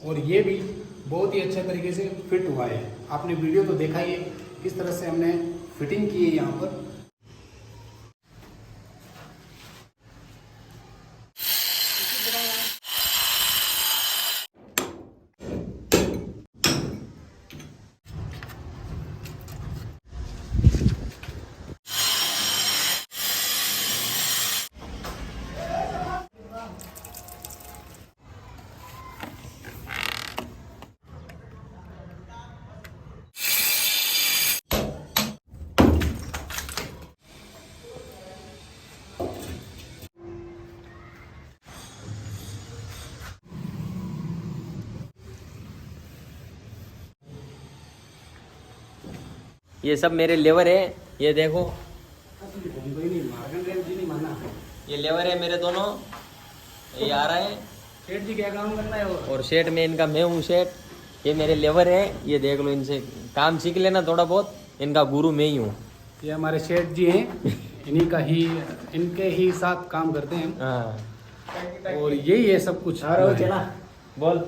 और ये भी बहुत ही अच्छे तरीके से फिट हुआ है। आपने वीडियो तो देखा ही है किस तरह से हमने फिटिंग की है यहाँ पर। ये सब मेरे लेवर है, ये देखो ये लेवर है मेरे दोनों, ये आ रहा है। सेठ जी क्या काम करना है? और सेठ में इनका मैं हूँ सेठ, ये मेरे लेवर है। ये देख लो, इनसे काम सीख लेना थोड़ा बहुत, इनका गुरु मैं ही हूँ। ये हमारे सेठ जी हैं, इनके ही साथ काम करते हैं हम। हाँ, और यही है सब कुछ। बोल।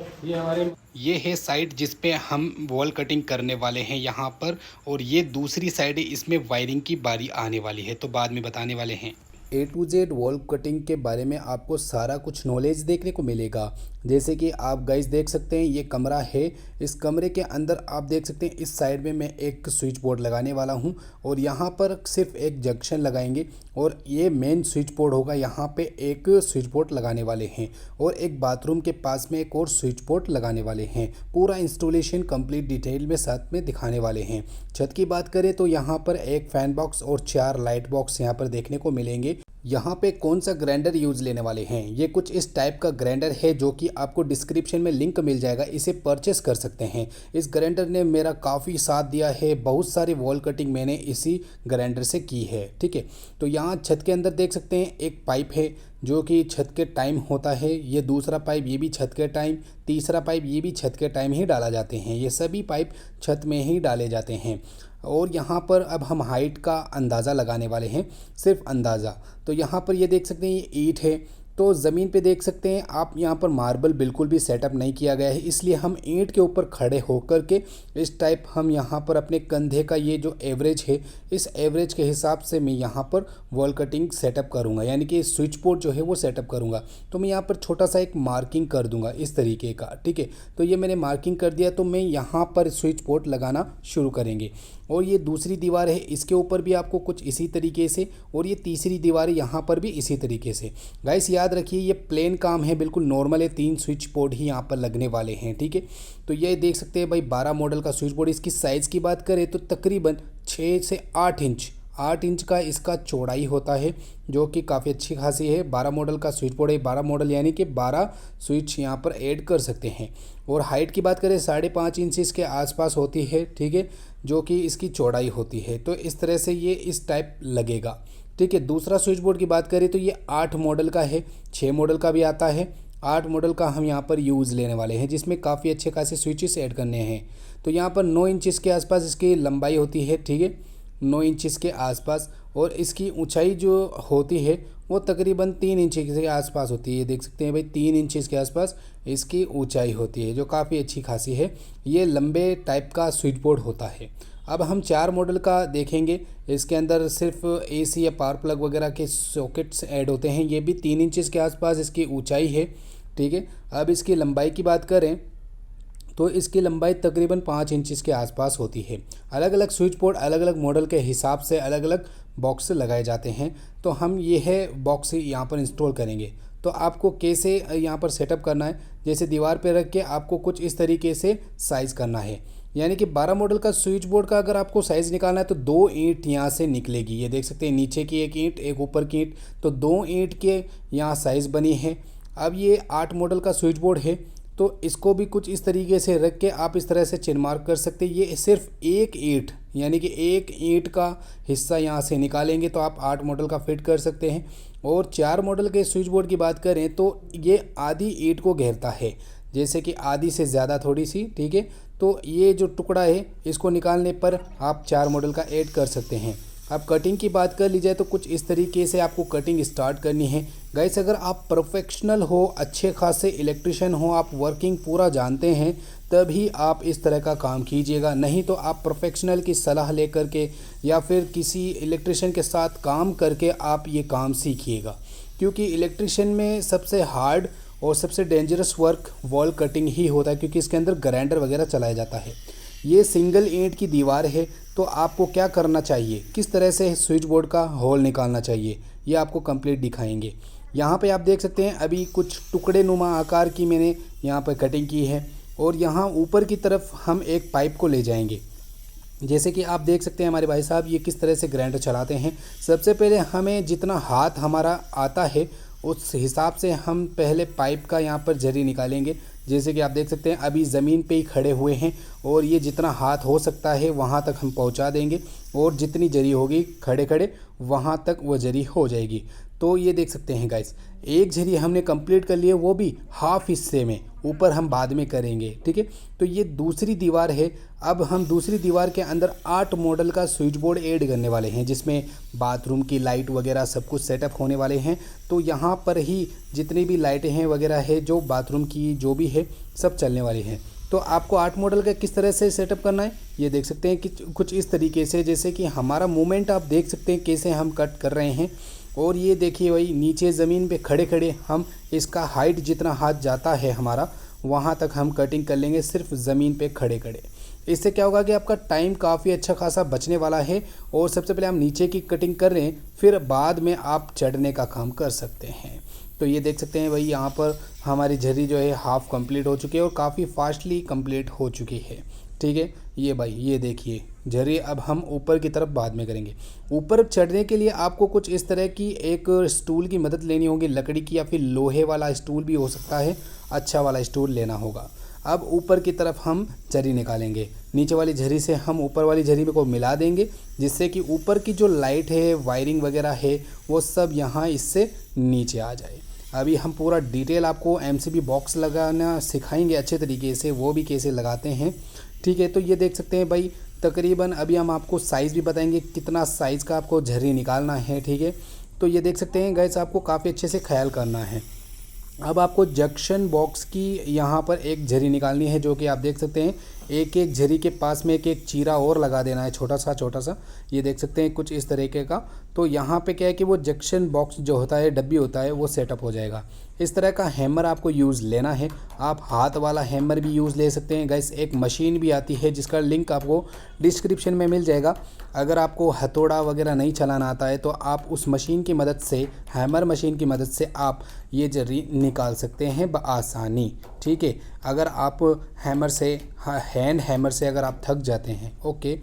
ये है साइड जिस पे हम वॉल कटिंग करने वाले हैं यहाँ पर, और ये दूसरी साइड है, इसमें वायरिंग की बारी आने वाली है, तो बाद में बताने वाले हैं। A to Z wall cutting के बारे में आपको सारा कुछ नॉलेज देखने को मिलेगा। जैसे कि आप गाइस देख सकते हैं, ये कमरा है। इस कमरे के अंदर आप देख सकते हैं इस साइड में मैं एक स्विच बोर्ड लगाने वाला हूं, और यहाँ पर सिर्फ एक जंक्शन लगाएंगे, और ये मेन स्विच बोर्ड होगा। यहाँ पे एक स्विच बोर्ड लगाने वाले हैं, और एक बाथरूम के पास में एक और स्विच बोर्ड लगाने वाले हैं। पूरा इंस्टॉलेशन कंप्लीट डिटेल में साथ में दिखाने वाले हैं। छत की बात करें तो यहाँ पर एक फैन बॉक्स और 4 लाइट बॉक्स यहाँ पर देखने को मिलेंगे। यहाँ पे कौन सा ग्राइंडर यूज़ लेने वाले हैं, ये कुछ इस टाइप का ग्राइंडर है जो कि आपको डिस्क्रिप्शन में लिंक मिल जाएगा, इसे परचेस कर सकते हैं। इस ग्राइंडर ने मेरा काफ़ी साथ दिया है, बहुत सारी वॉल कटिंग मैंने इसी ग्राइंडर से की है। ठीक है, तो यहाँ छत के अंदर देख सकते हैं एक पाइप है जो कि छत के टाइम होता है। ये दूसरा पाइप ये भी छत के टाइम, तीसरा पाइप ये भी छत के टाइम ही डाला जाते हैं। ये सभी पाइप छत में ही डाले जाते हैं। और यहाँ पर अब हम हाइट का अंदाज़ा लगाने वाले हैं, सिर्फ अंदाज़ा। तो यहाँ पर ये देख सकते हैं ये ईंट है, तो ज़मीन पे देख सकते हैं आप, यहाँ पर मार्बल बिल्कुल भी सेटअप नहीं किया गया है, इसलिए हम ईंट के ऊपर खड़े होकर के इस टाइप हम यहाँ पर अपने कंधे का ये जो एवरेज है, इस एवरेज के हिसाब से मैं यहाँ पर वॉल कटिंग सेटअप करूँगा, यानी कि स्विच बोर्ड जो है वो सेटअप करूँगा। तो मैं यहाँ पर छोटा सा एक मार्किंग कर दूँगा इस तरीके का। ठीक है, तो ये मैंने मार्किंग कर दिया, तो मैं यहाँ पर स्विच बोर्ड लगाना शुरू करेंगे। और ये दूसरी दीवार है, इसके ऊपर भी आपको कुछ इसी तरीके से, और ये तीसरी दीवार है यहाँ पर भी इसी तरीके से। गाइस याद रखिए ये प्लेन काम है, बिल्कुल नॉर्मल है, 3 स्विच बोर्ड ही यहाँ पर लगने वाले हैं। ठीक है, तो ये देख सकते हैं भाई 12 मॉडल का स्विच बोर्ड। इसकी साइज़ की बात करें तो तकरीबन 6 से 8 इंच का इसका चौड़ाई होता है, जो कि काफ़ी अच्छी खासी है। 12 मॉडल का स्विच बोर्ड है, 12 मॉडल यानी कि 12 स्विच यहाँ पर ऐड कर सकते हैं। और हाइट की बात करें 5.5 इंच के आसपास होती है। ठीक है, जो कि इसकी चौड़ाई होती है, तो इस तरह से ये इस टाइप लगेगा। ठीक है, दूसरा स्विच बोर्ड की बात करें तो ये 8 मॉडल का है, 6 मॉडल का भी आता है। 8 मॉडल का हम यहाँ पर यूज़ लेने वाले हैं, जिसमें काफ़ी अच्छे खासे स्विचेस ऐड करने हैं। तो यहाँ पर 9 इंच के आसपास इसकी लंबाई होती है। ठीक है, 9 इंच के आसपास, और इसकी ऊंचाई जो होती है वो तकरीबन 3 इंच के आसपास होती है। देख सकते हैं भाई 3 इंच के आसपास इसकी ऊंचाई होती है, जो काफ़ी अच्छी खासी है। ये लंबे टाइप का स्विच बोर्ड होता है। अब हम 4 मॉडल का देखेंगे, इसके अंदर सिर्फ एसी या पावर प्लग वगैरह के सॉकेट्स ऐड होते हैं। ये भी 3 इंच के आसपास इसकी ऊंचाई है। ठीक है, अब इसकी लंबाई की बात करें तो इसकी लंबाई तकरीबन 5 इंच के आसपास होती है। अलग अलग स्विच बोर्ड अलग अलग मॉडल के हिसाब से अलग अलग बॉक्स लगाए जाते हैं। तो हम ये है बॉक्स यहाँ पर इंस्टॉल करेंगे। तो आपको कैसे यहाँ पर सेटअप करना है, जैसे दीवार पे रख के आपको कुछ इस तरीके से साइज़ करना है। यानी कि 12 मॉडल का स्विच बोर्ड का अगर आपको साइज़ निकालना है तो 2 ईंट यहाँ से निकलेगी। ये देख सकते हैं नीचे की एक ईंट, एक ऊपर की ईंट, तो 2 ईंट के यहाँ साइज़ बनी है। अब ये 8 मॉडल का स्विच बोर्ड है, तो इसको भी कुछ इस तरीके से रख के आप इस तरह से चिन्ह मार्क कर सकते हैं। ये सिर्फ एक ईंट, यानी कि एक ईंट का हिस्सा यहाँ से निकालेंगे तो आप 8 मॉडल का फिट कर सकते हैं। और 4 मॉडल के स्विच बोर्ड की बात करें तो ये आधी ईंट को घेरता है, जैसे कि आधी से ज़्यादा थोड़ी सी। ठीक है, तो ये जो टुकड़ा है इसको निकालने पर आप 4 मॉडल का ऐड कर सकते हैं। अब कटिंग की बात कर ली जाए तो कुछ इस तरीके से आपको कटिंग स्टार्ट करनी है गाइस। अगर आप प्रोफेशनल हो, अच्छे खासे इलेक्ट्रिशियन हो, आप वर्किंग पूरा जानते हैं, तभी आप इस तरह का काम कीजिएगा। नहीं तो आप प्रोफेशनल की सलाह लेकर के या फिर किसी इलेक्ट्रिशियन के साथ काम करके आप ये काम सीखिएगा, क्योंकि इलेक्ट्रिशियन में सबसे हार्ड और सबसे डेंजरस वर्क वॉल कटिंग ही होता है, क्योंकि इसके अंदर ग्राइंडर वगैरह चलाया जाता है। ये सिंगल ईंट की दीवार है, तो आपको क्या करना चाहिए, किस तरह से स्विच बोर्ड का होल निकालना चाहिए, ये आपको कंप्लीट दिखाएंगे। यहाँ पे आप देख सकते हैं अभी कुछ टुकड़े नुमा आकार की मैंने यहाँ पर कटिंग की है, और यहाँ ऊपर की तरफ हम एक पाइप को ले जाएंगे। जैसे कि आप देख सकते हैं हमारे भाई साहब ये किस तरह से ग्राइंडर चलाते हैं। सबसे पहले हमें जितना हाथ हमारा आता है उस हिसाब से हम पहले पाइप का यहाँ पर जरी निकालेंगे। जैसे कि आप देख सकते हैं अभी ज़मीन पे ही खड़े हुए हैं, और ये जितना हाथ हो सकता है वहाँ तक हम पहुँचा देंगे, और जितनी जरी होगी खड़े खड़े वहाँ तक वो जरी हो जाएगी। तो ये देख सकते हैं गाइस, एक झरी हमने कंप्लीट कर ली है, वो भी हाफ हिस्से में, ऊपर हम बाद में करेंगे, ठीक है। तो ये दूसरी दीवार है। अब हम दूसरी दीवार के अंदर 8 मॉडल का स्विच बोर्ड ऐड करने वाले हैं, जिसमें बाथरूम की लाइट वगैरह सब कुछ सेटअप होने वाले हैं। तो यहाँ पर ही जितनी भी लाइटें हैं वगैरह है, जो बाथरूम की जो भी है सब चलने वाली हैं। तो आपको 8 मॉडल का किस तरह से सेटअप करना है ये देख सकते हैं कि कुछ इस तरीके से, जैसे कि हमारा मूवमेंट आप देख सकते हैं कैसे हम कट कर रहे हैं। और ये देखिए भाई, नीचे ज़मीन पे खड़े खड़े हम इसका हाइट जितना हाथ जाता है हमारा वहाँ तक हम कटिंग कर लेंगे, सिर्फ ज़मीन पे खड़े खड़े। इससे क्या होगा कि आपका टाइम काफ़ी अच्छा खासा बचने वाला है। और सबसे पहले हम नीचे की कटिंग कर रहे हैं, फिर बाद में आप चढ़ने का काम कर सकते हैं। तो ये देख सकते हैं भाई, यहाँ पर हमारी झरी जो है हाफ़ कंप्लीट हो चुकी है और काफ़ी फास्टली कंप्लीट हो चुकी है, ठीक है। ये भाई ये देखिए झरी, अब हम ऊपर की तरफ बाद में करेंगे। ऊपर चढ़ने के लिए आपको कुछ इस तरह की एक स्टूल की मदद लेनी होगी, लकड़ी की या फिर लोहे वाला स्टूल भी हो सकता है, अच्छा वाला स्टूल लेना होगा। अब ऊपर की तरफ हम झरी निकालेंगे, नीचे वाली झरी से हम ऊपर वाली झरी में को मिला देंगे, जिससे कि ऊपर की जो लाइट है, वायरिंग वगैरह है, वो सब यहाँ इससे नीचे आ जाए। अभी हम पूरा डिटेल आपको एमसीबी बॉक्स लगाना सिखाएंगे अच्छे तरीके से, वो भी कैसे लगाते हैं, ठीक है। तो ये देख सकते हैं भाई, तकरीबन अभी हम आपको साइज़ भी बताएंगे कितना साइज़ का आपको झरी निकालना है, ठीक है। तो ये देख सकते हैं गाइस, आपको काफ़ी अच्छे से ख्याल करना है। अब आपको जंक्शन बॉक्स की यहाँ पर एक झरी निकालनी है, जो कि आप देख सकते हैं एक एक झरी के पास में एक एक चीरा और लगा देना है, छोटा सा। ये देख सकते हैं कुछ इस तरीके का। तो यहाँ पे क्या है कि वो जंक्शन बॉक्स जो होता है, डब्बी होता है, वो सेटअप हो जाएगा। इस तरह का हैमर आपको यूज़ लेना है। आप हाथ वाला हैमर भी यूज़ ले सकते हैं गाइस। एक मशीन भी आती है जिसका लिंक आपको डिस्क्रिप्शन में मिल जाएगा। अगर आपको हथौड़ा वगैरह नहीं चलाना आता है तो आप उस मशीन की मदद से, हैमर मशीन की मदद से आप ये झरी निकाल सकते हैं बआसानी, ठीक है। अगर आप हैमर से, हैंड हैमर से अगर आप थक जाते हैं, ओके।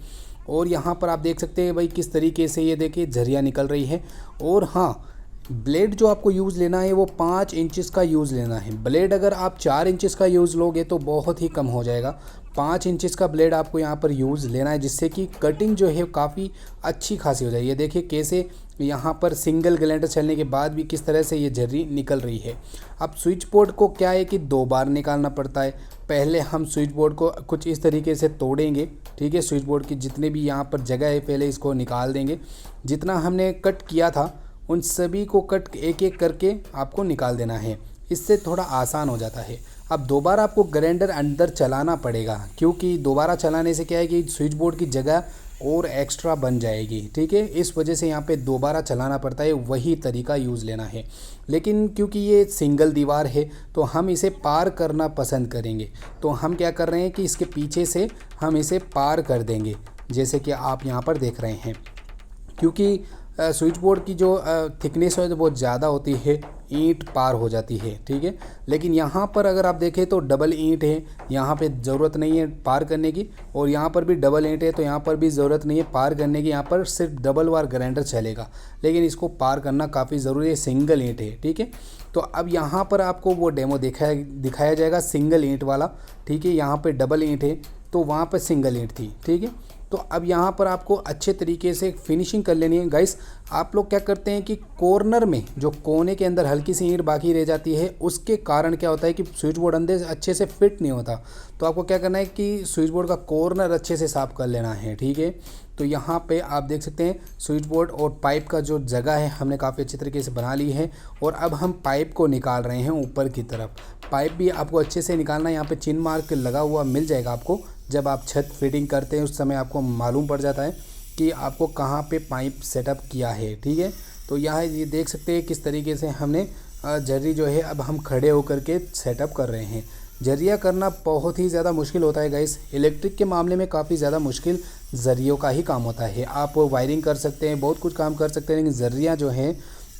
और यहाँ पर आप देख सकते हैं भाई किस तरीके से ये देखिए झरियाँ निकल रही है। और हाँ, ब्लेड जो आपको यूज़ लेना है वो 5 इंचेस का यूज़ लेना है। ब्लेड अगर आप 4 इंचेस का यूज़ लोगे तो बहुत ही कम हो जाएगा। 5 इंचेस का ब्लेड आपको यहाँ पर यूज़ लेना है, जिससे कि कटिंग जो है काफ़ी अच्छी खासी हो जाए। ये देखिए कैसे यहाँ पर सिंगल ग्राइंडर चलने के बाद भी किस तरह से ये झर्री निकल रही है। अब स्विच बोर्ड को क्या है कि 2 बार निकालना पड़ता है। पहले हम स्विच बोर्ड को कुछ इस तरीके से तोड़ेंगे, ठीक है। स्विच बोर्ड की जितने भी यहाँ पर जगह है पहले इसको निकाल देंगे। जितना हमने कट किया था उन सभी को कट एक एक करके आपको निकाल देना है, इससे थोड़ा आसान हो जाता है। अब दोबारा आपको ग्राइंडर अंदर चलाना पड़ेगा, क्योंकि दोबारा चलाने से क्या है कि स्विच बोर्ड की जगह और एक्स्ट्रा बन जाएगी, ठीक है। इस वजह से यहाँ पे दोबारा चलाना पड़ता है, वही तरीका यूज़ लेना है। लेकिन क्योंकि ये सिंगल दीवार है तो हम इसे पार करना पसंद करेंगे, तो हम क्या कर रहे हैं कि इसके पीछे से हम इसे पार कर देंगे, जैसे कि आप यहाँ पर देख रहे हैं। क्योंकि स्विच बोर्ड की जो थिकनेस है बहुत ज़्यादा होती है, ईंट पार हो जाती है, ठीक है। लेकिन यहाँ पर अगर आप देखें तो डबल ईंट है, यहाँ पे ज़रूरत नहीं है पार करने की, और यहाँ पर भी डबल ईंट है तो यहाँ पर भी ज़रूरत नहीं है पार करने की। यहाँ पर सिर्फ डबल वार ग्राइंडर चलेगा, लेकिन इसको पार करना काफ़ी ज़रूरी है, सिंगल ईंट है, ठीक है। तो अब यहाँ पर आपको वो डेमो दिखाया जाएगा सिंगल ईंट वाला, ठीक है। यहाँ पर डबल ईंट है तो वहाँ पर सिंगल ईंट थी, ठीक है। तो अब यहाँ पर आपको अच्छे तरीके से फिनिशिंग कर लेनी है गाइस। आप लोग क्या करते हैं कि कॉर्नर में जो कोने के अंदर हल्की सी ईंट बाकी रह जाती है, उसके कारण क्या होता है कि स्विच बोर्ड अंदर अच्छे से फिट नहीं होता। तो आपको क्या करना है कि स्विच बोर्ड का कॉर्नर अच्छे से साफ़ कर लेना है, ठीक है। तो यहाँ पे आप देख सकते हैं स्विच बोर्ड और पाइप का जो जगह है हमने काफ़ी अच्छे तरीके से बना ली है। और अब हम पाइप को निकाल रहे हैं ऊपर की तरफ। पाइप भी आपको अच्छे से निकालना है। यहाँ पे चिन्ह मार्क लगा हुआ मिल जाएगा आपको। जब आप छत फिटिंग करते हैं उस समय आपको मालूम पड़ जाता है कि आपको कहाँ पे पाइप सेटअप किया है, ठीक है। तो यहाँ ये देख सकते हैं किस तरीके से हमने जर्री जो है अब हम खड़े होकर के सेटअप कर रहे हैं। जरिया करना बहुत ही ज़्यादा मुश्किल होता है गाइस। इलेक्ट्रिक के मामले में काफ़ी ज़्यादा मुश्किल जरियों का ही काम होता है। आप वायरिंग कर सकते हैं, बहुत कुछ काम कर सकते हैं, लेकिन जरिया जो है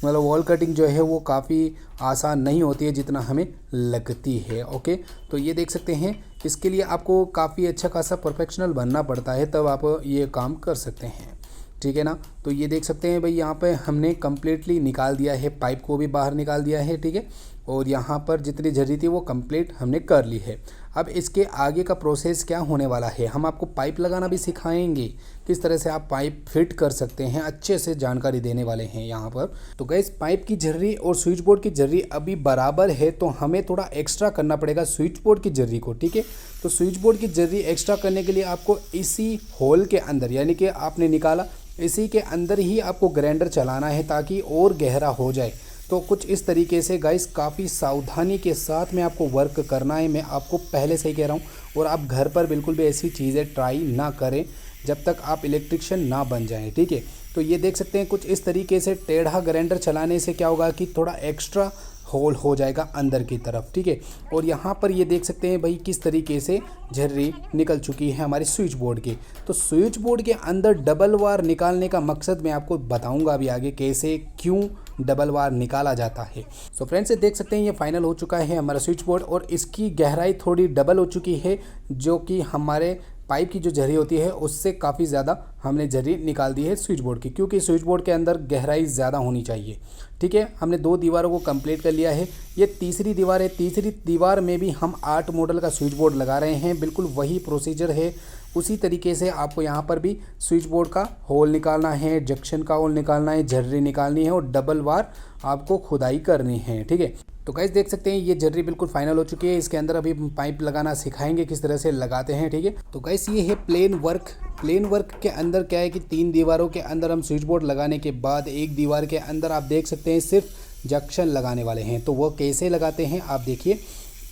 मतलब वॉल कटिंग जो है वो काफ़ी आसान नहीं होती है जितना हमें लगती है। ओके, तो ये देख सकते हैं इसके लिए आपको काफ़ी अच्छा खासा प्रोफेशनल बनना पड़ता है, तब आप ये काम कर सकते हैं, ठीक है ना। तो ये देख सकते हैं भाई यहाँ पे हमने कम्प्लीटली निकाल दिया है, पाइप को भी बाहर निकाल दिया है, ठीक है। और यहाँ पर जितनी जरी थी वो कंप्लीट हमने कर ली है। अब इसके आगे का प्रोसेस क्या होने वाला है, हम आपको पाइप लगाना भी सिखाएंगे, किस तरह से आप पाइप फिट कर सकते हैं, अच्छे से जानकारी देने वाले हैं यहाँ पर। तो गैस पाइप की जर्री और स्विच बोर्ड की जर्री अभी बराबर है, तो हमें थोड़ा एक्स्ट्रा करना पड़ेगा स्विच बोर्ड की जर्री को, ठीक है। तो स्विच बोर्ड की जर्री एक्स्ट्रा करने के लिए आपको इसी होल के अंदर, यानी कि आपने निकाला इसी के अंदर ही आपको ग्राइंडर चलाना है ताकि और गहरा हो जाए। तो कुछ इस तरीके से गाइस काफ़ी सावधानी के साथ में आपको वर्क करना है, मैं आपको पहले से ही कह रहा हूँ। और आप घर पर बिल्कुल भी ऐसी चीज़ें ट्राई ना करें जब तक आप इलेक्ट्रिशियन ना बन जाएं, ठीक है। तो ये देख सकते हैं कुछ इस तरीके से टेढ़ा ग्राइंडर चलाने से क्या होगा कि थोड़ा एक्स्ट्रा होल हो जाएगा अंदर की तरफ, ठीक है। और यहाँ पर ये देख सकते हैं भाई किस तरीके से झर्री निकल चुकी है हमारे स्विच बोर्ड की। तो स्विच बोर्ड के अंदर डबल वार निकालने का मकसद मैं आपको बताऊंगा अभी आगे, कैसे क्यों डबल वार निकाला जाता है। सो फ्रेंड्स देख सकते हैं ये फाइनल हो चुका है हमारा स्विच बोर्ड, और इसकी गहराई थोड़ी डबल हो चुकी है, जो कि हमारे पाइप की जो जरी होती है उससे काफ़ी ज़्यादा हमने जरी निकाल दी है स्विच बोर्ड की, क्योंकि स्विच बोर्ड के अंदर गहराई ज़्यादा होनी चाहिए, ठीक है। हमने 2 दीवारों को कंप्लीट कर लिया है। ये तीसरी दीवार है, तीसरी दीवार में भी हम 8 मॉडल का स्विच बोर्ड लगा रहे हैं। बिल्कुल वही प्रोसीजर है, उसी तरीके से आपको यहाँ पर भी स्विच बोर्ड का होल निकालना है, जंक्शन का होल निकालना है, जर्री निकालनी है और डबल वार आपको खुदाई करनी है, ठीक है। तो गाइस देख सकते हैं ये जर्री बिल्कुल फाइनल हो चुकी है। इसके अंदर अभी पाइप लगाना सिखाएंगे किस तरह से लगाते हैं, ठीक है। तो गाइस ये है प्लेन वर्क। प्लेन वर्क के अंदर क्या है कि 3 दीवारों के अंदर हम स्विच बोर्ड लगाने के बाद एक दीवार के अंदर आप देख सकते हैं सिर्फ जंक्शन लगाने वाले हैं। तो वो कैसे लगाते हैं आप देखिए।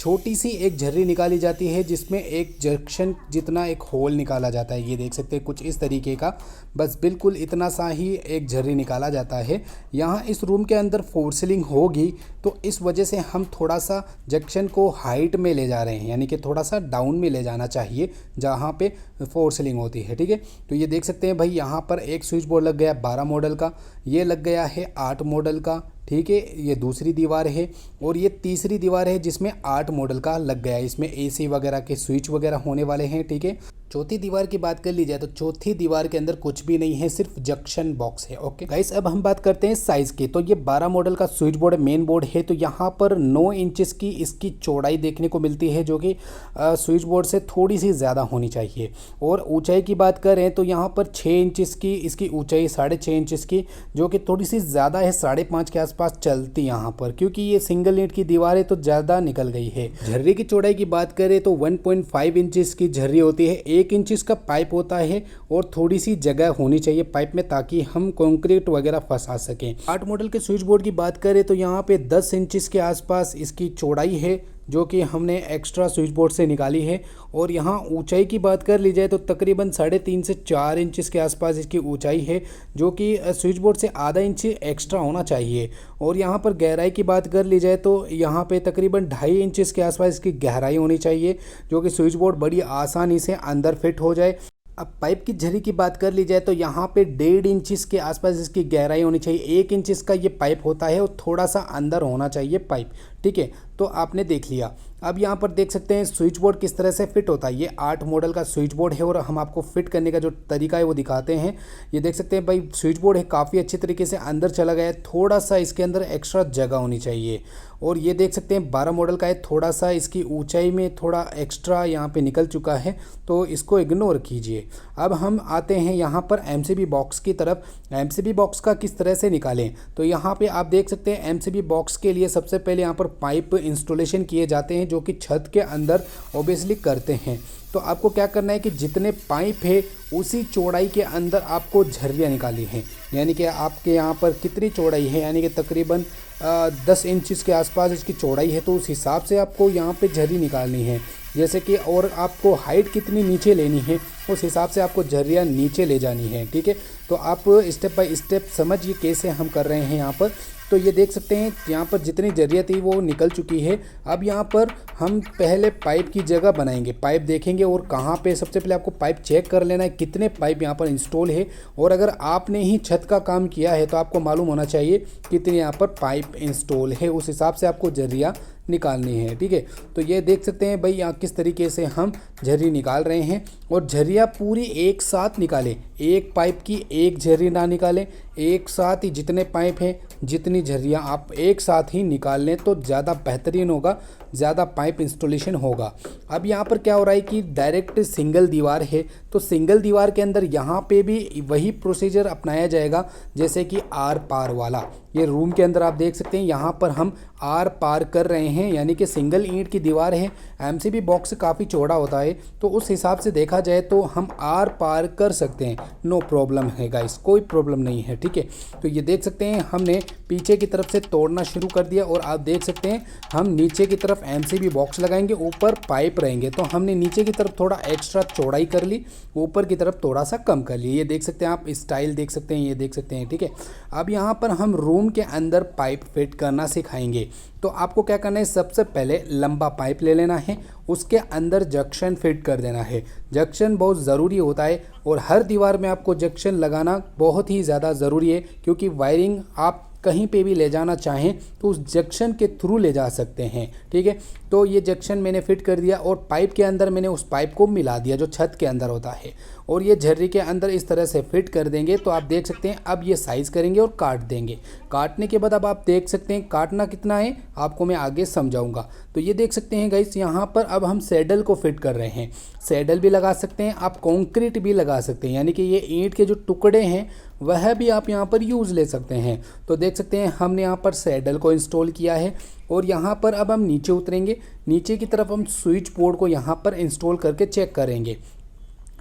छोटी सी एक झर्री निकाली जाती है जिसमें एक जंक्शन जितना एक होल निकाला जाता है। ये देख सकते हैं कुछ इस तरीके का, बस बिल्कुल इतना सा ही एक झर्री निकाला जाता है। यहाँ इस रूम के अंदर फोर सीलिंग होगी, तो इस वजह से हम थोड़ा सा जंक्शन को हाइट में ले जा रहे हैं, यानी कि थोड़ा सा डाउन में ले जाना चाहिए जहाँ पे फोर सीलिंग होती है, ठीक है। तो ये देख सकते हैं भाई यहाँ पर एक स्विच बोर्ड लग गया 12 मॉडल का, ये लग गया है 8 मॉडल का, ठीक है। ये दूसरी दीवार है और ये तीसरी दीवार है जिसमें 8 मॉडल का लग गया है। इसमें एसी वगैरह के स्विच वगैरह होने वाले हैं, ठीक है। चौथी दीवार की बात कर ली जाए तो चौथी दीवार के अंदर कुछ भी नहीं है, सिर्फ जंक्शन बॉक्स है। ओके गाइस, अब हम बात करते हैं साइज़ की। तो ये 12 मॉडल का स्विच बोर्ड मेन बोर्ड है। तो यहाँ पर 9 इंचेस की इसकी चौड़ाई देखने को मिलती है, जो कि स्विच बोर्ड से थोड़ी सी ज़्यादा होनी चाहिए। और ऊंचाई की बात करें तो यहाँ पर 6 इंचेस की इसकी ऊंचाई, 6.5 इंचेस की, जो कि थोड़ी सी ज़्यादा है, 5.5 के आसपास चलती यहाँ पर, क्योंकि ये सिंगल ईंट की दीवार है तो ज़्यादा निकल गई है। झर्री की चौड़ाई की बात करें तो 1.5 इंचेस की झर्री होती है। 1 इंच इसका पाइप होता है और थोड़ी सी जगह होनी चाहिए पाइप में ताकि हम कंक्रीट वगैरह फंसा सकें। 8 मॉडल के स्विच बोर्ड की बात करें तो यहाँ पे 10 इंचेस के आसपास इसकी चौड़ाई है, जो कि हमने एक्स्ट्रा स्विच बोर्ड से निकाली है। और यहाँ ऊंचाई की बात कर ली जाए तो तकरीबन 3.5 से 4 इंचेस के आसपास इसकी ऊंचाई है, जो कि स्विच बोर्ड से आधा इंच एक्स्ट्रा होना चाहिए। और यहाँ पर गहराई की बात कर ली जाए तो यहाँ पे तकरीबन 2.5 इंचेस के आसपास इसकी गहराई होनी चाहिए, जो कि स्विच बोर्ड बड़ी आसानी से अंदर फिट हो जाए। अब पाइप की झरी की बात कर ली जाए तो यहाँ पे 1.5 इंचेस के आसपास इसकी गहराई होनी चाहिए। 1 इंचेस का ये पाइप होता है और थोड़ा सा अंदर होना चाहिए पाइप, ठीक है। तो आपने देख लिया। अब यहाँ पर देख सकते हैं स्विच बोर्ड किस तरह से फिट होता है। ये 8 मॉडल का स्विच बोर्ड है और हम आपको फिट करने का जो तरीका है वो दिखाते हैं। ये देख सकते हैं भाई स्विच बोर्ड है काफ़ी अच्छी तरीके से अंदर चला गया है, थोड़ा सा इसके अंदर एक्स्ट्रा जगह होनी चाहिए। और ये देख सकते हैं 12 मॉडल का है, थोड़ा सा इसकी ऊंचाई में थोड़ा एक्स्ट्रा यहाँ पे निकल चुका है, तो इसको इग्नोर कीजिए। अब हम आते हैं यहाँ पर एमसीबी बॉक्स की तरफ। एमसीबी बॉक्स का किस तरह से निकालें, तो यहाँ पे आप देख सकते हैं एमसीबी बॉक्स के लिए सबसे पहले यहाँ पर पाइप इंस्टॉलेशन किए जाते हैं जो कि छत के अंदर ऑब्वियसली करते हैं। तो आपको क्या करना है कि जितने पाइप है उसी चौड़ाई के अंदर आपको झर्रियाँ निकाली हैं, यानी कि आपके यहाँ पर कितनी चौड़ाई है, यानी कि तकरीबन 10 इंच के आसपास इसकी चौड़ाई है, तो उस हिसाब से आपको यहाँ पे झर्री निकालनी है। जैसे कि और आपको हाइट कितनी नीचे लेनी है उस हिसाब से आपको झर्रियाँ नीचे ले जानी है, ठीक है। तो आप स्टेप बाय स्टेप समझिए कैसे हम कर रहे हैं यहाँ पर। तो ये देख सकते हैं यहाँ पर जितनी झर्रियाँ थी वो निकल चुकी है। अब यहाँ पर हम पहले पाइप की जगह बनाएंगे, पाइप देखेंगे और कहाँ पे सबसे पहले आपको पाइप चेक कर लेना है कितने पाइप यहाँ पर इंस्टॉल है। और अगर आपने ही छत का काम किया है तो आपको मालूम होना चाहिए कितने यहाँ पर पाइप इंस्टॉल है, उस हिसाब से आपको झर्रियाँ निकालनी है, ठीक है। तो ये देख सकते हैं भाई यहाँ किस तरीके से हम झर्री निकाल रहे हैं। और झर्रियाँ पूरी एक साथ निकालें, एक पाइप की एक झर्री ना निकालें, एक साथ ही जितने पाइप हैं जितनी झर्रियाँ आप एक साथ ही निकाल लें तो ज़्यादा बेहतरीन होगा, ज़्यादा पाइप इंस्टॉलेशन होगा। अब यहाँ पर क्या हो रहा है कि डायरेक्ट सिंगल दीवार है, तो सिंगल दीवार के अंदर यहाँ पे भी वही प्रोसीजर अपनाया जाएगा जैसे कि आर पार वाला। ये रूम के अंदर आप देख सकते हैं यहाँ पर हम आर पार कर रहे हैं, यानी कि सिंगल ईंट की दीवार है। एमसीबी बॉक्स काफ़ी चौड़ा होता है तो उस हिसाब से देखा जाए तो हम आर पार कर सकते हैं, नो प्रॉब्लम है गाइस, कोई प्रॉब्लम नहीं है, ठीक है। तो ये देख सकते हैं हमने पीछे की तरफ से तोड़ना शुरू कर दिया और आप देख सकते हैं हम नीचे की तरफ एमसीबी बॉक्स लगाएंगे, ऊपर पाइप रहेंगे। तो हमने नीचे की तरफ थोड़ा एक्स्ट्रा चौड़ाई कर ली, ऊपर की तरफ थोड़ा सा कम कर ली। ये देख सकते हैं आप स्टाइल देख सकते हैं, ये देख सकते हैं, ठीक है। अब यहाँ पर हम रूम के अंदर पाइप फिट करना सिखाएंगे। तो आपको क्या करना है, सबसे पहले लंबा पाइप ले लेना है, उसके अंदर जंक्शन फिट कर देना है। जंक्शन बहुत ज़रूरी होता है और हर दीवार में आपको जंक्शन लगाना बहुत ही ज़्यादा ज़रूरी है, क्योंकि वायरिंग आप कहीं पे भी ले जाना चाहें तो उस जंक्शन के थ्रू ले जा सकते हैं, ठीक है। तो ये जंक्शन मैंने फिट कर दिया और पाइप के अंदर मैंने उस पाइप को मिला दिया जो छत के अंदर होता है, और ये झर्री के अंदर इस तरह से फिट कर देंगे। तो आप देख सकते हैं अब ये साइज़ करेंगे और काट देंगे। काटने के बाद अब आप देख सकते हैं काटना कितना है आपको मैं आगे समझाऊंगा। तो ये देख सकते हैं गाइस यहाँ पर अब हम सैडल को फिट कर रहे हैं। सैडल भी लगा सकते हैं आप, कंक्रीट भी लगा सकते हैं, यानी कि ये ईंट के जो टुकड़े हैं वह भी आप यहाँ पर यूज़ ले सकते हैं। तो देख सकते हैं हमने यहाँ पर सैडल को इंस्टॉल किया है और यहाँ पर अब हम नीचे उतरेंगे। नीचे की तरफ हम स्विच बोर्ड को यहाँ पर इंस्टॉल करके चेक करेंगे।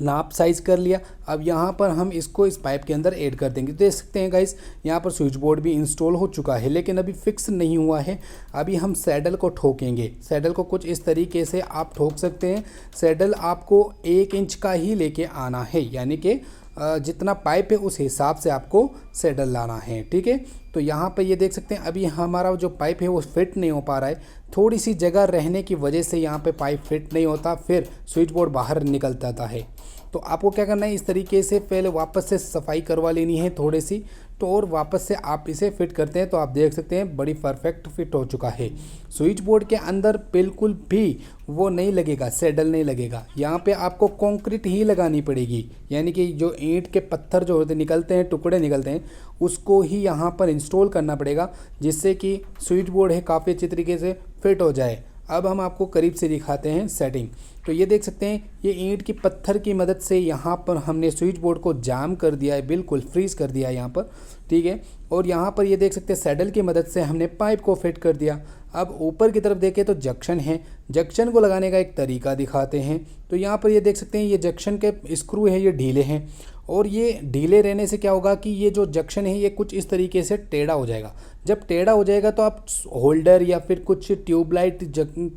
नाप साइज़ कर लिया, अब यहाँ पर हम इसको इस पाइप के अंदर ऐड कर देंगे। देख सकते हैं गाइस यहाँ पर स्विच बोर्ड भी इंस्टॉल हो चुका है, लेकिन अभी फिक्स नहीं हुआ है। अभी हम सैडल को ठोकेंगे। सैडल को कुछ इस तरीके से आप ठोक सकते हैं। सैडल आपको 1 इंच का ही लेके आना है, यानी कि जितना पाइप है उस हिसाब से आपको सैडल लाना है, ठीक है। तो यहाँ पर ये देख सकते हैं अभी हमारा जो पाइप है वो फिट नहीं हो पा रहा है, थोड़ी सी जगह रहने की वजह से यहाँ पे पाइप फिट नहीं होता, फिर स्विच बोर्ड बाहर निकल जाता है। तो आपको क्या करना है, इस तरीके से पहले वापस से सफाई करवा लेनी है थोड़ी सी, तो और वापस से आप इसे फिट करते हैं तो आप देख सकते हैं बड़ी परफेक्ट फिट हो चुका है। स्विच बोर्ड के अंदर बिल्कुल भी वो नहीं लगेगा, सैडल नहीं लगेगा, यहाँ पे आपको कंक्रीट ही लगानी पड़ेगी, यानी कि जो ईंट के पत्थर जो होते निकलते हैं, टुकड़े निकलते हैं, उसको ही यहाँ पर इंस्टॉल करना पड़ेगा, जिससे कि स्विच बोर्ड है काफ़ी अच्छी तरीके से फिट हो जाए। अब हम आपको करीब से दिखाते हैं सेटिंग। तो ये देख सकते हैं ये ईंट की पत्थर की मदद से यहाँ पर हमने स्विच बोर्ड को जाम कर दिया है, बिल्कुल फ्रीज कर दिया है यहाँ पर, ठीक है। और यहाँ पर ये देख सकते हैं सैडल की मदद से हमने पाइप को फिट कर दिया। अब ऊपर की तरफ देखें तो जंक्शन है, जंक्शन को लगाने का एक तरीका दिखाते हैं। तो यहाँ पर ये देख सकते हैं ये जंक्शन के स्क्रू है ये ढीले हैं, और ये ढीले रहने से क्या होगा कि ये जो जंक्शन है ये कुछ इस तरीके से टेढ़ा हो जाएगा। जब टेढ़ा हो जाएगा तो आप होल्डर या फिर कुछ ट्यूबलाइट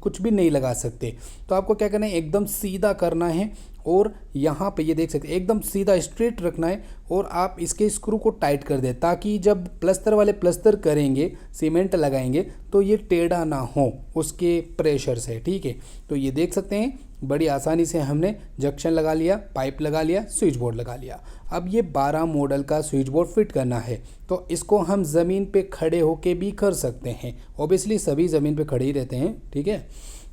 कुछ भी नहीं लगा सकते। तो आपको क्या करना है, एकदम सीधा करना है और यहाँ पे ये देख सकते हैं एकदम सीधा स्ट्रेट रखना है, और आप इसके स्क्रू को टाइट कर दें ताकि जब प्लस्तर वाले प्लस्तर करेंगे, सीमेंट लगाएंगे, तो ये टेढ़ा ना हो उसके प्रेशर से, ठीक है। तो ये देख सकते हैं बड़ी आसानी से हमने जंक्शन लगा लिया, पाइप लगा लिया, स्विच बोर्ड लगा लिया। अब ये 12 मॉडल का स्विच बोर्ड फिट करना है, तो इसको हम ज़मीन पे खड़े होके भी कर सकते हैं। ऑब्वियसली सभी ज़मीन पे खड़े ही रहते हैं, ठीक है।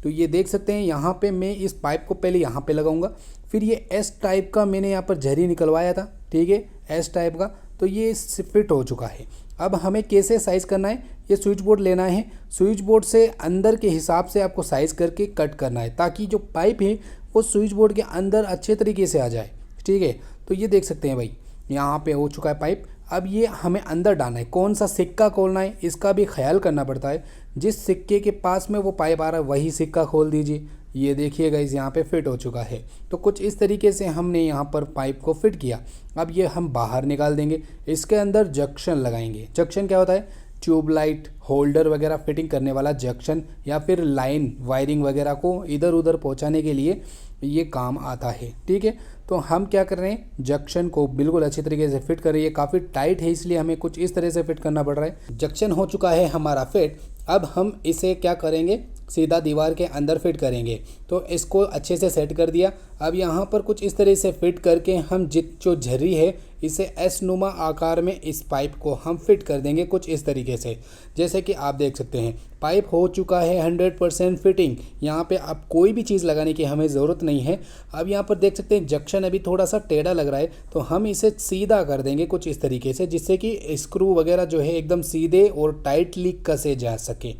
तो ये देख सकते हैं यहाँ पे मैं इस पाइप को पहले यहाँ पे लगाऊंगा, फिर ये एस टाइप का मैंने यहाँ पर झरी निकलवाया था, ठीक है, एस टाइप का, तो ये फिट हो चुका है। अब हमें कैसे साइज़ करना है, ये स्विच बोर्ड लेना है, स्विच बोर्ड से अंदर के हिसाब से आपको साइज़ करके कट करना है ताकि जो पाइप है वो स्विच बोर्ड के अंदर अच्छे तरीके से आ जाए, ठीक है। तो ये देख सकते हैं भाई यहाँ पे हो चुका है पाइप। अब ये हमें अंदर डालना है, कौन सा सिक्का खोलना है इसका भी ख्याल करना पड़ता है। जिस सिक्के के पास में वो पाइप आ रहा है वही सिक्का खोल दीजिए। ये देखिए गाइस यहाँ पे फिट हो चुका है। तो कुछ इस तरीके से हमने यहाँ पर पाइप को फिट किया। अब ये हम बाहर निकाल देंगे, इसके अंदर जंक्शन लगाएंगे। जंक्शन क्या होता है, ट्यूबलाइट होल्डर वगैरह फिटिंग करने वाला जंक्शन, या फिर लाइन वायरिंग वगैरह को इधर उधर पहुंचाने के लिए ये काम आता है, ठीक है। तो हम क्या कर रहे हैं, जंक्शन को बिल्कुल अच्छी तरीके से फिट कर रही है। काफ़ी टाइट है इसलिए हमें कुछ इस तरह से फिट करना पड़ रहा है। जंक्शन हो चुका है हमारा फिट। अब हम इसे क्या करेंगे, सीधा दीवार के अंदर फिट करेंगे। तो इसको अच्छे से सेट कर दिया। अब यहाँ पर कुछ इस तरह से फिट करके हम जो झर्री है इसे एस नुमा आकार में इस पाइप को हम फिट कर देंगे कुछ इस तरीके से। जैसे कि आप देख सकते हैं पाइप हो चुका है 100% फिटिंग। यहाँ पे अब कोई भी चीज़ लगाने की हमें ज़रूरत नहीं है। अब यहाँ पर देख सकते हैं जंक्शन अभी थोड़ा सा टेढ़ा लग रहा है, तो हम इसे सीधा कर देंगे कुछ इस तरीके से, जिससे कि स्क्रू वगैरह जो है एकदम सीधे और टाइटली कसे जा सके,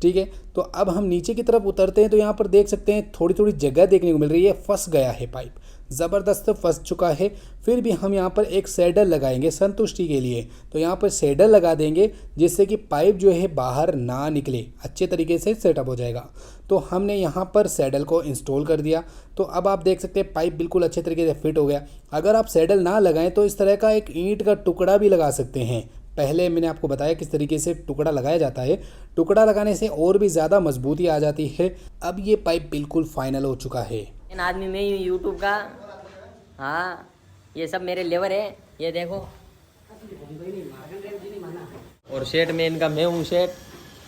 ठीक है। तो अब हम नीचे की तरफ उतरते हैं तो यहाँ पर देख सकते हैं थोड़ी थोड़ी जगह देखने को मिल रही है। फंस गया है पाइप, ज़बरदस्त फंस चुका है। फिर भी हम यहाँ पर एक सैडल लगाएंगे संतुष्टि के लिए। तो यहाँ पर सैडल लगा देंगे जिससे कि पाइप जो है बाहर ना निकले, अच्छे तरीके से सेटअप हो जाएगा। तो हमने यहाँ पर सैडल को इंस्टॉल कर दिया। तो अब आप देख सकते हैं पाइप बिल्कुल अच्छे तरीके से फिट हो गया। अगर आप सैडल ना लगाएं तो इस तरह का एक ईंट का टुकड़ा भी लगा सकते हैं। पहले मैंने आपको बताया किस तरीके से टुकड़ा लगाया जाता है। टुकड़ा लगाने से और भी ज़्यादा मजबूती आ जाती है। अब ये पाइप बिल्कुल फाइनल हो चुका है। इन आदमी में ही यूट्यूब का, हाँ ये सब मेरे लेवर है, ये देखो। और सेठ में इनका मैं हूँ सेठ,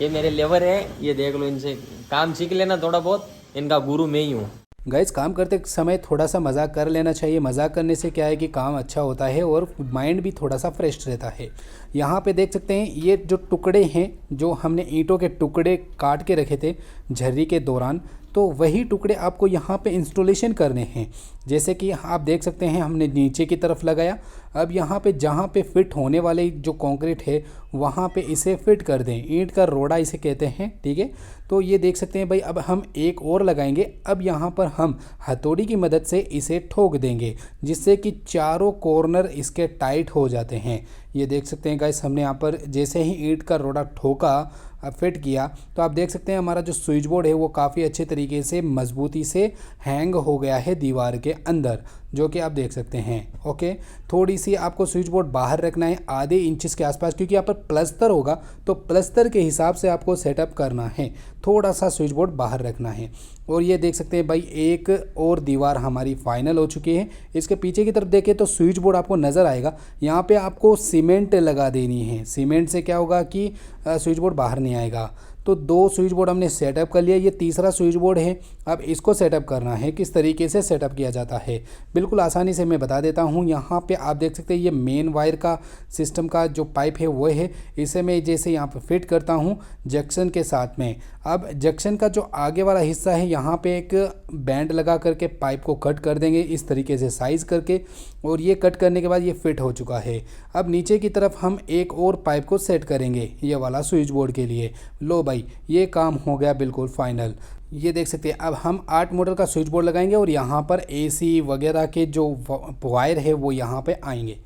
ये मेरे लेवर है, ये देख लो। इनसे काम सीख लेना थोड़ा बहुत, इनका गुरु मैं ही हूँ। गाइस काम करते समय थोड़ा सा मजाक कर लेना चाहिए। मजाक करने से क्या है कि काम अच्छा होता है और माइंड भी थोड़ा सा फ्रेश रहता है। यहाँ पे देख सकते हैं ये जो टुकड़े हैं, जो हमने ईंटों के टुकड़े काट के रखे थे झर्री के दौरान, तो वही टुकड़े आपको यहाँ पे इंस्टॉलेशन करने हैं। जैसे कि आप देख सकते हैं हमने नीचे की तरफ लगाया। अब यहाँ पे जहाँ पे फिट होने वाले जो कंक्रीट है वहाँ पे इसे फिट कर दें। ईंट का रोड़ा इसे कहते हैं, ठीक है। तो ये देख सकते हैं भाई। अब हम एक और लगाएंगे। अब यहाँ पर हम हथौड़ी की मदद से इसे ठोक देंगे जिससे कि चारों कॉर्नर इसके टाइट हो जाते हैं। ये देख सकते हैं गाइस, हमने यहाँ पर जैसे ही ईंट का रोड़ा ठोका, फिट किया, तो आप देख सकते हैं हमारा जो स्विच बोर्ड है वो काफ़ी अच्छे तरीके से मजबूती से हैंग हो गया है दीवार के अंदर, जो कि आप देख सकते हैं। ओके, थोड़ी सी आपको स्विच बोर्ड बाहर रखना है, आधे इंच के आसपास, क्योंकि यहाँ पर प्लस्तर होगा तो प्लस्तर के हिसाब से आपको सेटअप करना है। थोड़ा सा स्विच बोर्ड बाहर रखना है। और ये देख सकते हैं भाई एक और दीवार हमारी फाइनल हो चुकी है। इसके पीछे की तरफ देखें तो स्विच बोर्ड आपको नज़र आएगा। यहाँ पे आपको सीमेंट लगा देनी है। सीमेंट से क्या होगा कि स्विच बोर्ड बाहर नहीं आएगा। तो 2 स्विच बोर्ड हमने सेटअप कर लिया। ये तीसरा स्विच बोर्ड है। अब इसको सेटअप करना है। किस तरीके से सेटअप किया जाता है बिल्कुल आसानी से मैं बता देता हूँ। यहाँ पे आप देख सकते हैं ये मेन वायर का सिस्टम का जो पाइप है वो है। इसे मैं जैसे यहाँ पे फिट करता हूँ जंक्शन के साथ में। अब जंक्शन का जो आगे वाला हिस्सा है यहाँ पे एक बैंड लगा करके पाइप को कट कर देंगे इस तरीके से साइज़ करके। और ये कट करने के बाद ये फिट हो चुका है। अब नीचे की तरफ हम एक और पाइप को सेट करेंगे ये वाला स्विच बोर्ड के लिए। लो भाई ये काम हो गया बिल्कुल फाइनल। ये देख सकते हैं अब हम 8 मॉडल का स्विच बोर्ड लगाएंगे और यहाँ पर एसी वगैरह के जो वायर है वो यहाँ पे आएंगे,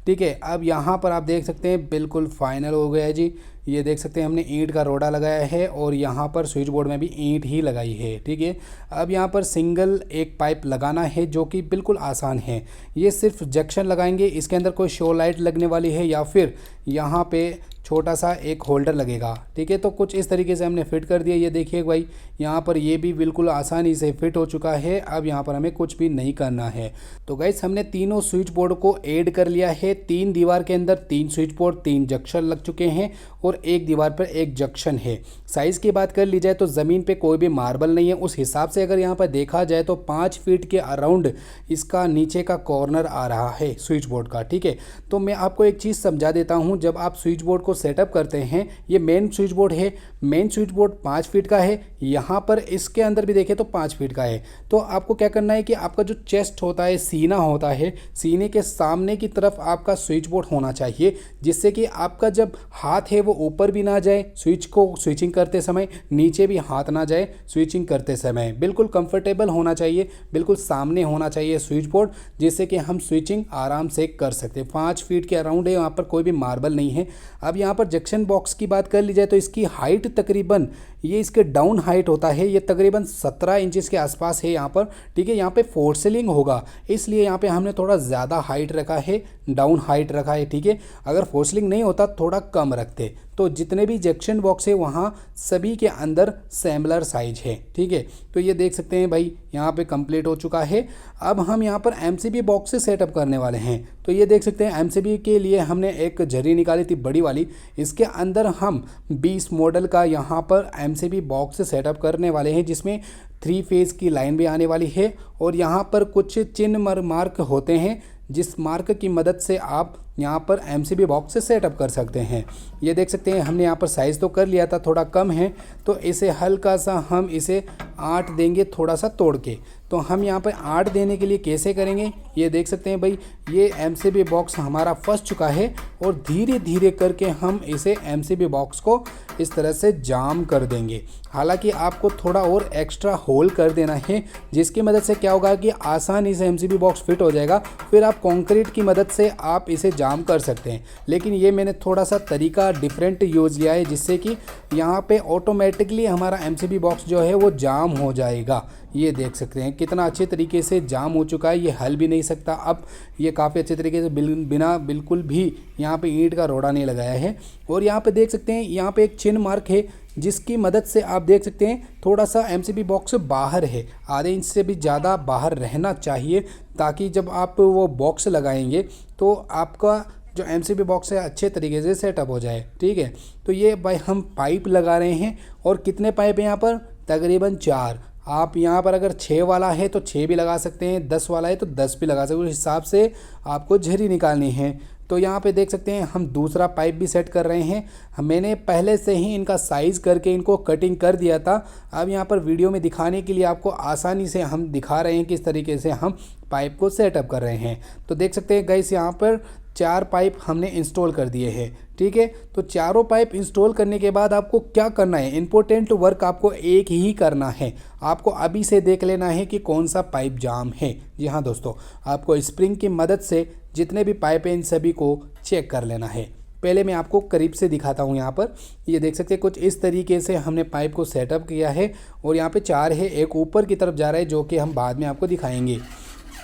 ठीक है। अब यहाँ पर आप देख सकते हैं बिल्कुल फाइनल हो गया है जी। ये देख सकते हैं हमने ईंट का रोड़ा लगाया है और यहाँ पर स्विच बोर्ड में भी ईंट ही लगाई है, ठीक है। अब यहाँ पर सिंगल एक पाइप लगाना है जो कि बिल्कुल आसान है। ये सिर्फ जंक्शन लगाएंगे, इसके अंदर कोई शो लाइट लगने वाली है या फिर यहाँ पे छोटा सा एक होल्डर लगेगा, ठीक है। तो कुछ इस तरीके से हमने फिट कर दिया। ये देखिए भाई यहाँ पर ये भी बिल्कुल आसानी से फिट हो चुका है। अब यहाँ पर हमें कुछ भी नहीं करना है। तो गाइस हमने तीनों स्विच बोर्ड को ऐड कर लिया है। 3 दीवार के अंदर 3 स्विच बोर्ड, 3 जंक्शन लग चुके हैं और एक दीवार पर एक जंक्शन है। साइज़ की बात कर ली जाए तो ज़मीन पे कोई भी मार्बल नहीं है। उस हिसाब से अगर यहाँ पर देखा जाए तो 5 फीट के अराउंड इसका नीचे का कॉर्नर आ रहा है स्विच बोर्ड का, ठीक है। तो मैं आपको एक चीज़ समझा देता हूँ। जब आप स्विच बोर्ड को सेटअप करते हैं, ये मेन स्विच बोर्ड है। मेन स्विच बोर्ड 5 फीट का है। यहाँ यहाँ पर इसके अंदर भी देखें तो 5 फीट का है। तो आपको क्या करना है कि आपका जो चेस्ट होता है, सीना होता है, सीने के सामने की तरफ आपका स्विच बोर्ड होना चाहिए, जिससे कि आपका जब हाथ है वो ऊपर भी ना जाए स्विचिंग करते समय, नीचे भी हाथ ना जाए स्विचिंग करते समय। बिल्कुल कंफर्टेबल होना चाहिए, बिल्कुल सामने होना चाहिए स्विच बोर्ड, जिससे कि हम स्विचिंग आराम से कर सकते हैं। 5 फीट के अराउंड है, यहाँ पर कोई भी मार्बल नहीं है। अब यहाँ पर जंक्शन बॉक्स की बात कर ली जाए तो इसकी हाइट तकरीबन, ये इसके डाउन हाइट होता है, ये तकरीबन 17 इंचेस के आसपास है यहाँ पर, ठीक है। यहाँ पे फोर सीलिंग होगा, इसलिए यहाँ पे हमने थोड़ा ज़्यादा हाइट रखा है, डाउन हाइट रखा है, ठीक है। अगर फोर सीलिंग नहीं होता थोड़ा कम रखते। तो जितने भी जंक्शन बॉक्स है वहाँ सभी के अंदर सिमिलर साइज है, ठीक है। तो ये देख सकते हैं भाई, यहाँ पे कंप्लीट हो चुका है। अब हम यहाँ पर एमसीबी बॉक्स से सेटअप करने वाले हैं। तो ये देख सकते हैं एमसीबी के लिए हमने एक झरी निकाली थी बड़ी वाली, इसके अंदर हम 20 मॉडल का यहाँ पर एमसीबी बॉक्स सेटअप करने वाले हैं, जिसमें 3 फेज़ की लाइन भी आने वाली है। और यहाँ पर कुछ चिन्ह मार्क होते हैं, जिस मार्क की मदद से आप यहाँ पर एमसीबी बॉक्स से सेटअप कर सकते हैं। ये देख सकते हैं हमने यहाँ पर साइज़ तो कर लिया था, थोड़ा कम है, तो इसे हल्का सा हम इसे 8 देंगे, थोड़ा सा तोड़ के। तो हम यहाँ पर 8 देने के लिए कैसे करेंगे, ये देख सकते हैं भाई, ये एमसीबी बॉक्स हमारा फंस चुका है और धीरे धीरे करके हम इसे एमसीबी बॉक्स को इस तरह से जाम कर देंगे। हालांकि आपको थोड़ा और एक्स्ट्रा होल कर देना है, जिसकी मदद से क्या होगा कि आसानी से एमसीबी बॉक्स फिट हो जाएगा। फिर आप कंक्रीट की मदद से आप इसे जाम कर सकते हैं। लेकिन ये मैंने थोड़ा सा तरीका डिफरेंट यूज़ किया है, जिससे कि यहाँ पे ऑटोमेटिकली हमारा एमसीबी बॉक्स जो है वो जाम हो जाएगा। ये देख सकते हैं कितना अच्छे तरीके से जाम हो चुका है, ये हल भी नहीं सकता। अब ये काफ़ी अच्छे तरीके से बिना बिल्कुल भी यहाँ पे ईंट का रोड़ा नहीं लगाया है। और यहाँ पे देख सकते हैं, यहाँ पे एक चिन्ह मार्क है, जिसकी मदद से आप देख सकते हैं थोड़ा सा एमसीबी बॉक्स बाहर है, आधे इंच से भी ज़्यादा बाहर रहना चाहिए, ताकि जब आप वो बॉक्स लगाएंगे तो आपका जो एमसीबी बॉक्स है अच्छे तरीके से सेटअप हो जाए, ठीक है। तो ये भाई हम पाइप लगा रहे हैं, और कितने पाइप हैं यहाँ पर, तकरीबन 4। आप यहाँ पर अगर 6 वाला है तो 6 भी लगा सकते हैं, 10 वाला है तो 10 भी लगा सकते हैं, उस हिसाब से आपको झरी निकालनी है। तो यहाँ पे देख सकते हैं हम दूसरा पाइप भी सेट कर रहे हैं। मैंने पहले से ही इनका साइज़ करके इनको कटिंग कर दिया था। अब यहाँ पर वीडियो में दिखाने के लिए आपको आसानी से हम दिखा रहे हैं किस तरीके से हम पाइप को सेटअप कर रहे हैं। तो देख सकते हैं गाइस, यहाँ पर 4 पाइप हमने इंस्टॉल कर दिए हैं, ठीक है। तो चारों पाइप इंस्टॉल करने के बाद आपको क्या करना है, इम्पोर्टेंट वर्क आपको एक ही करना है। आपको अभी से देख लेना है कि कौन सा पाइप जाम है। जी हाँ दोस्तों, आपको स्प्रिंग की मदद से जितने भी पाइप हैं इन सभी को चेक कर लेना है। पहले मैं आपको करीब से दिखाता हूँ। यहाँ पर ये देख सकते हैं कुछ इस तरीके से हमने पाइप को सेटअप किया है, और यहाँ पे 4 है, एक ऊपर की तरफ जा रहा है, जो कि हम बाद में आपको दिखाएंगे।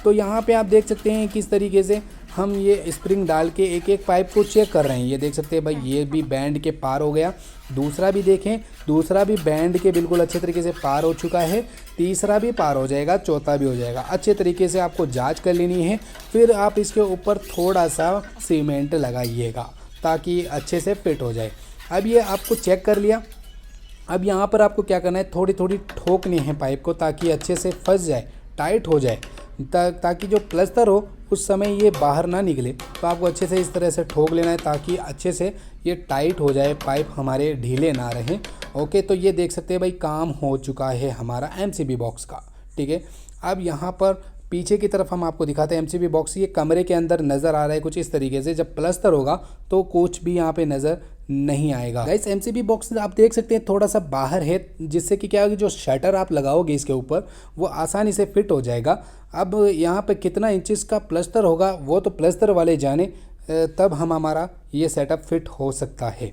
तो यहाँ पे आप देख सकते हैं किस तरीके से हम ये स्प्रिंग डाल के एक एक पाइप को चेक कर रहे हैं। ये देख सकते हैं भाई, ये भी बैंड के पार हो गया, दूसरा भी देखें, दूसरा भी बैंड के बिल्कुल अच्छे तरीके से पार हो चुका है, तीसरा भी पार हो जाएगा, चौथा भी हो जाएगा। अच्छे तरीके से आपको जांच कर लेनी है। फिर आप इसके ऊपर थोड़ा सा सीमेंट लगाइएगा, ताकि अच्छे से फिट हो जाए। अब ये आपको चेक कर लिया। अब यहाँ पर आपको क्या करना है, थोड़ी थोड़ी ठोकनी है पाइप को, ताकि अच्छे से फंस जाए, टाइट हो जाए, ताकि जो प्लस्तर हो उस समय ये बाहर ना निकले। तो आपको अच्छे से इस तरह से ठोक लेना है, ताकि अच्छे से ये टाइट हो जाए, पाइप हमारे ढीले ना रहें। ओके, तो ये देख सकते हैं भाई, काम हो चुका है हमारा एमसीबी बॉक्स का, ठीक है। अब यहाँ पर पीछे की तरफ हम आपको दिखाते हैं एमसीबी बॉक्स। ये कमरे के अंदर नज़र आ रहा है कुछ इस तरीके से। जब प्लस्तर होगा तो कुछ भी यहाँ पे नज़र नहीं आएगा। गाइस, एमसीबी बॉक्स आप देख सकते हैं थोड़ा सा बाहर है, जिससे कि क्या होगा, जो शटर आप लगाओगे इसके ऊपर वो आसानी से फिट हो जाएगा। अब यहाँ पे कितना इंचेस का प्लस्तर होगा वो तो प्लस्तर वाले जाने, तब हमारा ये सेटअप फिट हो सकता है।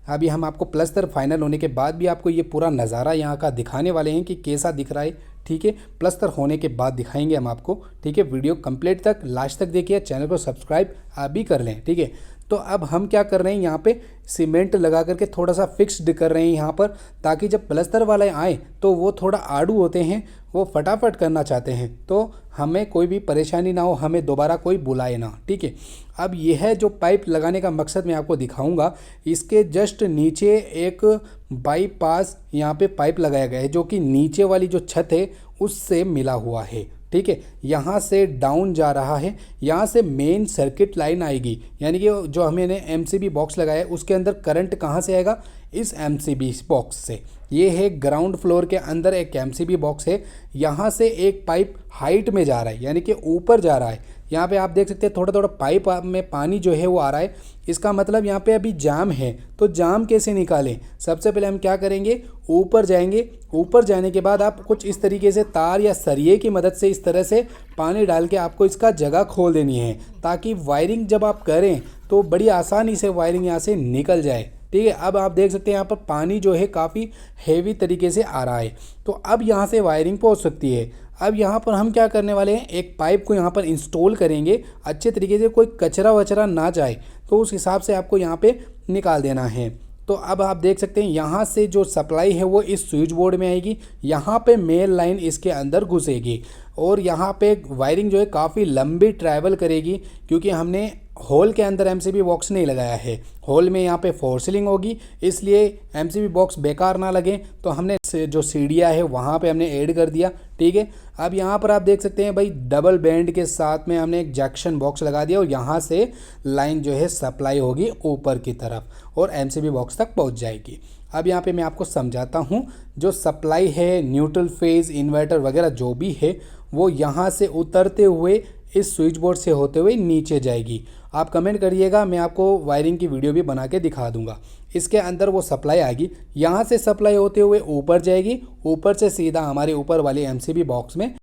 अभी हम आपको प्लस्तर फाइनल होने के बाद भी आपको ये पूरा नज़ारा यहाँ का दिखाने वाले हैं कि कैसा दिख रहा है, ठीक है। प्लस्तर होने के बाद दिखाएंगे हम आपको, ठीक है। वीडियो कंप्लीट तक, लास्ट तक देखिए, चैनल को सब्सक्राइब आप भी कर लें, ठीक है। तो अब हम क्या कर रहे हैं, यहाँ पे सीमेंट लगा करके थोड़ा सा फिक्स्ड कर रहे हैं यहाँ पर, ताकि जब प्लस्तर वाले आए तो वो थोड़ा आड़ू होते हैं, वो फटाफट करना चाहते हैं, तो हमें कोई भी परेशानी ना हो, हमें दोबारा कोई बुलाए ना, ठीक है। अब यह जो पाइप लगाने का मकसद मैं आपको दिखाऊंगा, इसके जस्ट नीचे एक बाईपास यहाँ पे पाइप लगाया गया है, जो कि नीचे वाली जो छत है उससे मिला हुआ है, ठीक है। यहाँ से डाउन जा रहा है, यहाँ से मेन सर्किट लाइन आएगी, यानी कि जो हमने एमसीबी बॉक्स लगाया है उसके अंदर करंट कहाँ से आएगा, इस एमसीबी बॉक्स से। ये है ग्राउंड फ्लोर के अंदर एक एमसीबी बॉक्स है, यहाँ से एक पाइप हाइट में जा रहा है, यानी कि ऊपर जा रहा है। यहाँ पे आप देख सकते हैं थोड़ा थोड़ा पाइप में पानी जो है वो आ रहा है, इसका मतलब यहाँ पे अभी जाम है। तो जाम कैसे निकालें, सबसे पहले हम क्या करेंगे, ऊपर जाएंगे। ऊपर जाने के बाद आप कुछ इस तरीके से तार या सरिये की मदद से इस तरह से पानी डाल के आपको इसका जगह खोल देनी है, ताकि वायरिंग जब आप करें तो बड़ी आसानी से वायरिंग यहाँ से निकल जाए। ठीक है, अब आप देख सकते हैं यहाँ पर पानी जो है काफ़ी हेवी तरीके से आ रहा है, तो अब यहाँ से वायरिंग पहुँच सकती है। अब यहाँ पर हम क्या करने वाले हैं, एक पाइप को यहाँ पर इंस्टॉल करेंगे अच्छे तरीके से, कोई कचरा वचरा ना जाए, तो उस हिसाब से आपको यहाँ पे निकाल देना है। तो अब आप देख सकते हैं यहाँ से जो सप्लाई है वो इस स्विच बोर्ड में आएगी, यहाँ पे मेन लाइन इसके अंदर घुसेगी और यहाँ पे वायरिंग जो है काफ़ी लंबी ट्रैवल करेगी, क्योंकि हमने हॉल के अंदर एमसीबी बॉक्स नहीं लगाया है। हॉल में यहाँ पे फोर सीलिंग होगी, इसलिए एमसीबी बॉक्स बेकार ना लगे तो हमने जो सीढ़ियाँ है वहाँ पे हमने ऐड कर दिया। ठीक है, अब यहाँ पर आप देख सकते हैं भाई डबल बैंड के साथ में हमने एक जंक्शन बॉक्स लगा दिया और यहाँ से लाइन जो है सप्लाई होगी ऊपर की तरफ और एमसीबी बॉक्स तक पहुँच जाएगी। अब यहाँ पे मैं आपको समझाता हूँ, जो सप्लाई है न्यूट्रल फेज इन्वर्टर वगैरह जो भी है वो यहाँ से उतरते हुए इस स्विच बोर्ड से होते हुए नीचे जाएगी। आप कमेंट करिएगा, मैं आपको वायरिंग की वीडियो भी बना के दिखा दूंगा। इसके अंदर वो सप्लाई आएगी, यहाँ से सप्लाई होते हुए ऊपर जाएगी, ऊपर से सीधा हमारे ऊपर वाले एमसीबी बॉक्स में।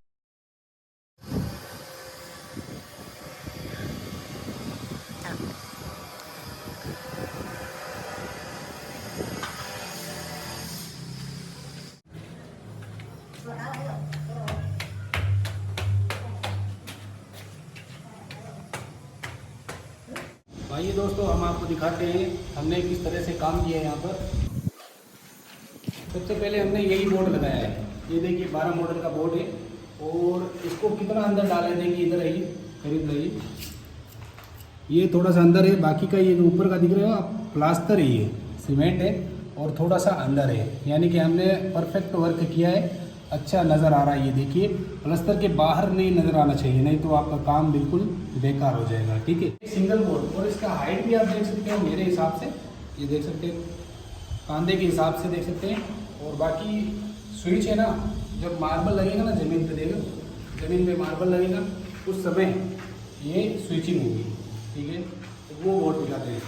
आइए दोस्तों, हम आपको दिखाते हैं हमने किस तरह से काम किया है। यहाँ पर सबसे पहले हमने यही बोर्ड लगाया है, ये देखिए 12 मॉडल का बोर्ड है, और इसको कितना अंदर डाले देंगे, इधर आइए करीब रहिए, ये थोड़ा सा अंदर है, बाकी का ये जो ऊपर का दिख रहे हो आप प्लास्टर ही है, सीमेंट है और थोड़ा सा अंदर है, यानी कि हमने परफेक्ट वर्क किया है, अच्छा नज़र आ रहा है। ये देखिए प्लास्टर के बाहर नहीं नज़र आना चाहिए, नहीं तो आपका काम बिल्कुल बेकार हो जाएगा। ठीक है, सिंगल बोर्ड, और इसका हाइट भी आप देख सकते हैं मेरे हिसाब से, ये देख सकते हैं कांधे के हिसाब से देख सकते हैं। और बाकी स्विच है ना, जब मार्बल लगेगा ना ज़मीन पे, देगा ज़मीन पे मार्बल लगेगा उस समय ये स्विचिंग होगी। ठीक है, तो वो बोर्ड दिखाते हैं।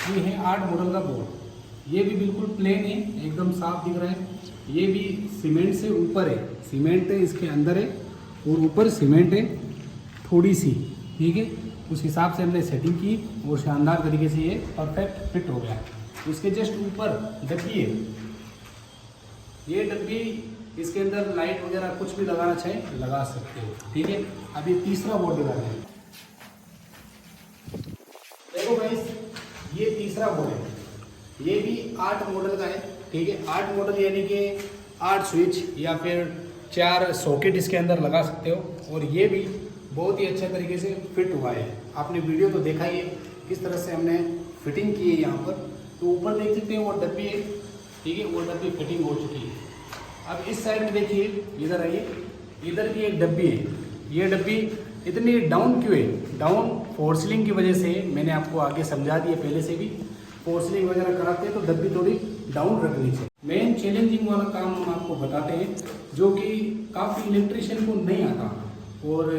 ये है 8 मॉडल का बोर्ड, ये भी बिल्कुल प्लेन है, एकदम साफ दिख रहा है। ये भी सीमेंट से ऊपर है, सीमेंट है इसके अंदर है और ऊपर सीमेंट है थोड़ी सी। ठीक है, उस हिसाब से हमने सेटिंग की और शानदार तरीके से ये परफेक्ट फिट हो गया। इसके जस्ट ऊपर डब्बी है, ये डब्बी इसके अंदर लाइट वगैरह कुछ भी लगाना चाहे लगा सकते हो। ठीक है, अब ये तीसरा बोर्ड लगा रहे हैं, देखो भाई ये तीसरा बोर्ड है, ये भी 8 मॉडल का है। ठीक है, 8 मॉडल यानी कि 8 स्विच या फिर 4 सॉकेट इसके अंदर लगा सकते हो, और ये भी बहुत ही अच्छे तरीके से फिट हुआ है। आपने वीडियो तो देखा ही है किस तरह से हमने फिटिंग की है। यहाँ पर तो ऊपर देख सकते हैं वो डब्बी है, ठीक है, वो डब्बी फिटिंग हो चुकी है। अब इस साइड में देखिए, इधर आइए, इधर भी एक डब्बी है। ये डब्बी इतनी डाउन क्यों है, डाउन फोर सीलिंग की वजह से, मैंने आपको आगे समझा दिया पहले से भी, फोर सीलिंग वगैरह कराते हैं तो डब्बी थोड़ी डाउन रखनी चाहिए। मेन चैलेंजिंग वाला काम हम आपको बताते हैं, जो कि काफ़ी इलेक्ट्रिशियन को नहीं आता, और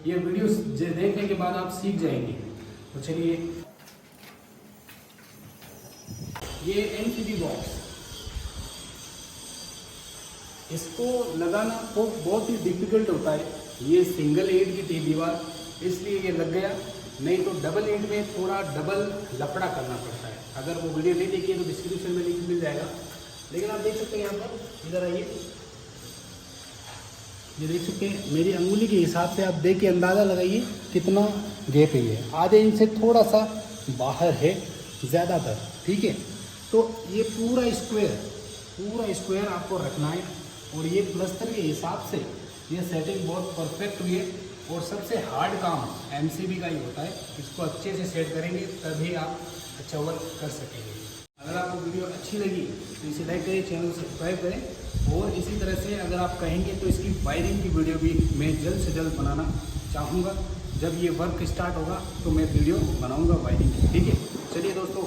ये वीडियो देखने के बाद आप सीख जाएंगे। तो चलिए, ये एमसीबी बॉक्स, इसको लगाना तो बहुत ही डिफिकल्ट होता है। ये सिंगल ईंट की थी दीवार, इसलिए ये लग गया, नहीं तो डबल ईंट में थोड़ा डबल लफड़ा करना पड़ता है। अगर वो वीडियो नहीं देखिए तो डिस्क्रिप्शन में लिंक मिल जाएगा। लेकिन आप देख सकते हैं यहाँ पर, इधर आइए, ये देख सकते हैं मेरी अंगुली के हिसाब से, आप देख के अंदाज़ा लगाइए कितना गैप है। ये आधे इंच से थोड़ा सा बाहर है ज़्यादातर। ठीक है, तो ये पूरा स्क्वायर आपको रखना है, और ये प्लस्तर के हिसाब से ये सेटिंग बहुत परफेक्ट हुई है। और सबसे हार्ड काम एमसीबी का ही होता है, इसको अच्छे से सेट करेंगे तभी आप अच्छा वर्क कर सकेंगे। अगर आपको वीडियो अच्छी लगी तो इसे लाइक करें, चैनल को सब्सक्राइब करें। और इसी तरह से अगर आप कहेंगे तो इसकी वायरिंग की वीडियो भी मैं जल्द से जल्द बनाना चाहूँगा। जब ये वर्क स्टार्ट होगा तो मैं वीडियो बनाऊँगा वायरिंग की। ठीक है, चलिए दोस्तों